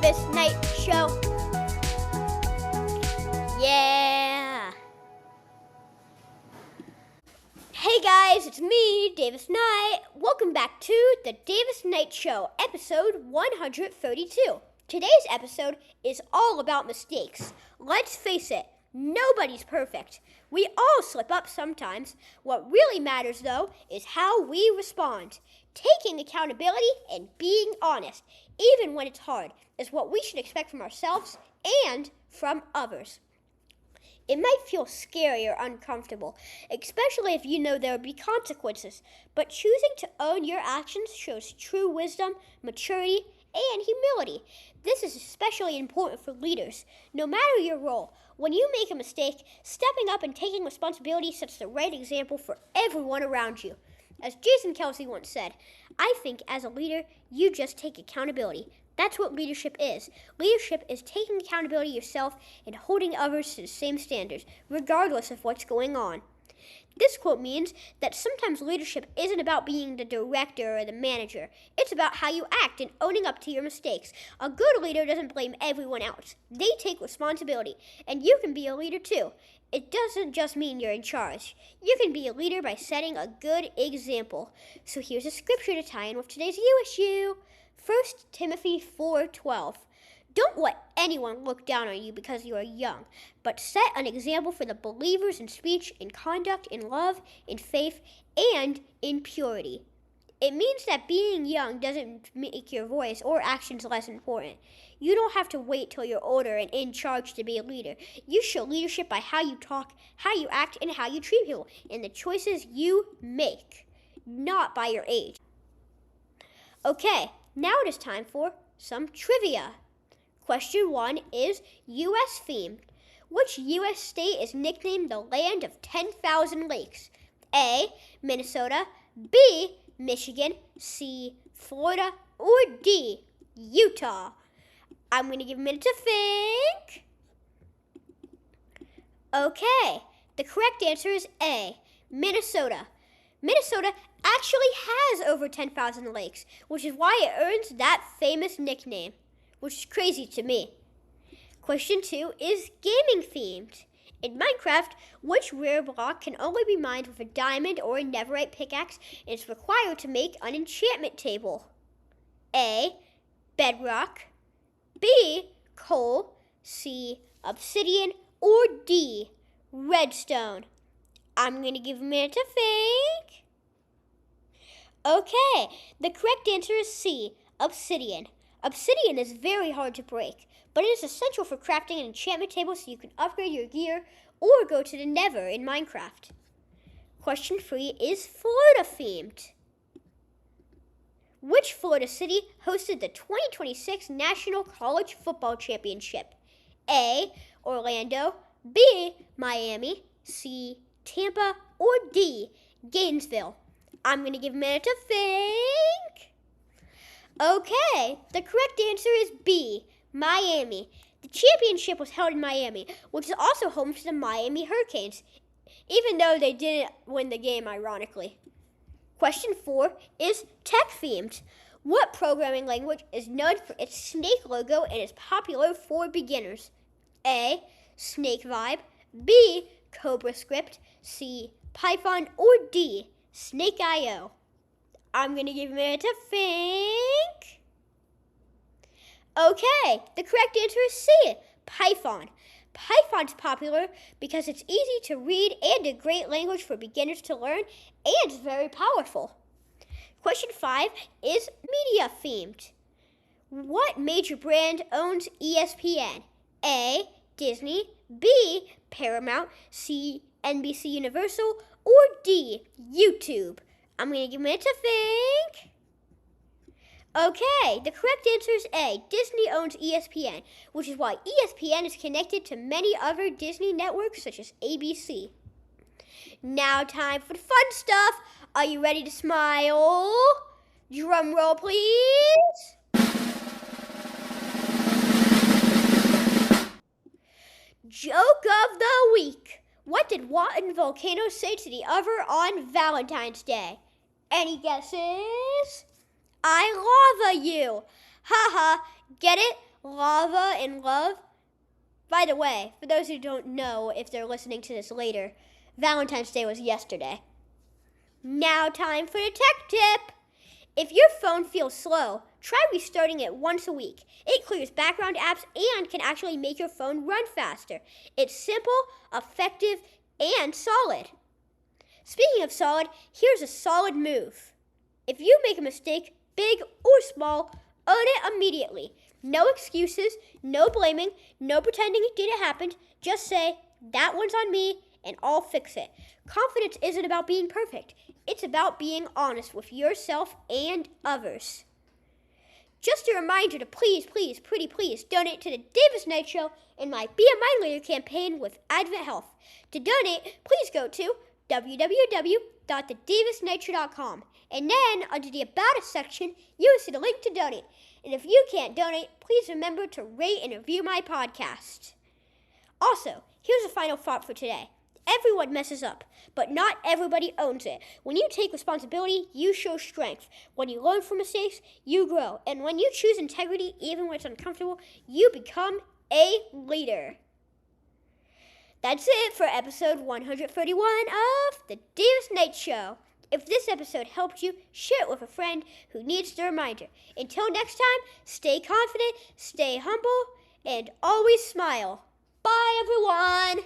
Davis Knight Show. Yeah. Hey guys, it's me, Davis Knight. Welcome back to the Davis Knight Show, episode 132. Today's episode is all about mistakes. Let's face it, nobody's perfect. We all slip up sometimes. What really matters, though, is how we respond. Taking accountability and being honest, even when it's hard, is what we should expect from ourselves and from others. It might feel scary or uncomfortable, especially if you know there will be consequences, but choosing to own your actions shows true wisdom, maturity, and humility. This is especially important for leaders. No matter your role, when you make a mistake, stepping up and taking responsibility sets the right example for everyone around you. As Jason Kelsey once said, I think as a leader, you just take accountability. That's what leadership is. Leadership is taking accountability yourself and holding others to the same standards, regardless of what's going on. This quote means that sometimes leadership isn't about being the director or the manager. It's about how you act and owning up to your mistakes. A good leader doesn't blame everyone else. They take responsibility, and you can be a leader too. It doesn't just mean you're in charge. You can be a leader by setting a good example. So here's a scripture to tie in with today's USU. 1 Timothy 4:12. Don't let anyone look down on you because you are young, but set an example for the believers in speech, in conduct, in love, in faith, and in purity. It means that being young doesn't make your voice or actions less important. You don't have to wait till you're older and in charge to be a leader. You show leadership by how you talk, how you act, and how you treat people, and the choices you make, not by your age. Okay, now it is time for some trivia. Question 1 is U.S. themed. Which U.S. state is nicknamed the land of 10,000 lakes? A, Minnesota, B, Michigan, C, Florida, or D, Utah? I'm going to give a minute to think. Okay, the correct answer is A, Minnesota. Minnesota actually has over 10,000 lakes, which is why it earns that famous nickname, which is crazy to me. Question 2 is gaming themed. In Minecraft, which rare block can only be mined with a diamond or a netherite pickaxe and is required to make an enchantment table? A, bedrock, B, coal, C, obsidian, or D, redstone? I'm going to give a minute to think. Okay, the correct answer is C, obsidian. Obsidian is very hard to break, but it is essential for crafting an enchantment table so you can upgrade your gear or go to the Nether in Minecraft. Question 3 is Florida themed. Which Florida city hosted the 2026 National College Football Championship? A, Orlando, B, Miami, C, Tampa, or D, Gainesville? I'm going to give a minute to think. Okay, the correct answer is B, Miami. The championship was held in Miami, which is also home to the Miami Hurricanes, even though they didn't win the game, ironically. Question 4 is tech-themed. What programming language is known for its snake logo and is popular for beginners? A, Snakevibe, B, CobraScript, C, Python, or D, Snake.io? I'm going to give a minute to think. Okay, the correct answer is C, Python. Python's popular because it's easy to read and a great language for beginners to learn, and it's very powerful. Question 5 is media themed. What major brand owns ESPN? A, Disney, B, Paramount, C, NBC Universal, or D, YouTube? I'm going to give a minute to think. Okay, the correct answer is A, Disney owns ESPN, which is why ESPN is connected to many other Disney networks such as ABC. Now time for the fun stuff. Are you ready to smile? Drum roll, please. Joke of the week. What did Watton Volcano say to the other on Valentine's Day? Any guesses? I lava you. Haha, get it? lava and love. By the way, for those who don't know if they're listening to this later, Valentine's Day was yesterday. Now time for the tech tip. If your phone feels slow, try restarting it once a week. It clears background apps and can actually make your phone run faster. It's simple, effective, and solid. Speaking of solid, here's a solid move. If you make a mistake, big or small, own it immediately. No excuses, no blaming, no pretending it didn't happen. Just say, that one's on me, and I'll fix it. Confidence isn't about being perfect. It's about being honest with yourself and others. Just a reminder to please, pretty please, donate to the Davis Knight Show and my Be a Mind Leader campaign with Advent Health. To donate, please go to www.thedavisknightshow.com. And then, under the About Us section, you will see the link to donate. And if you can't donate, please remember to rate and review my podcast. Also, here's a final thought for today. Everyone messes up, but not everybody owns it. When you take responsibility, you show strength. When you learn from mistakes, you grow. And when you choose integrity, even when it's uncomfortable, you become a leader. That's it for episode 131 of The Davis Knight Show. If this episode helped you, share it with a friend who needs the reminder. Until next time, stay confident, stay humble, and always smile. Bye, everyone!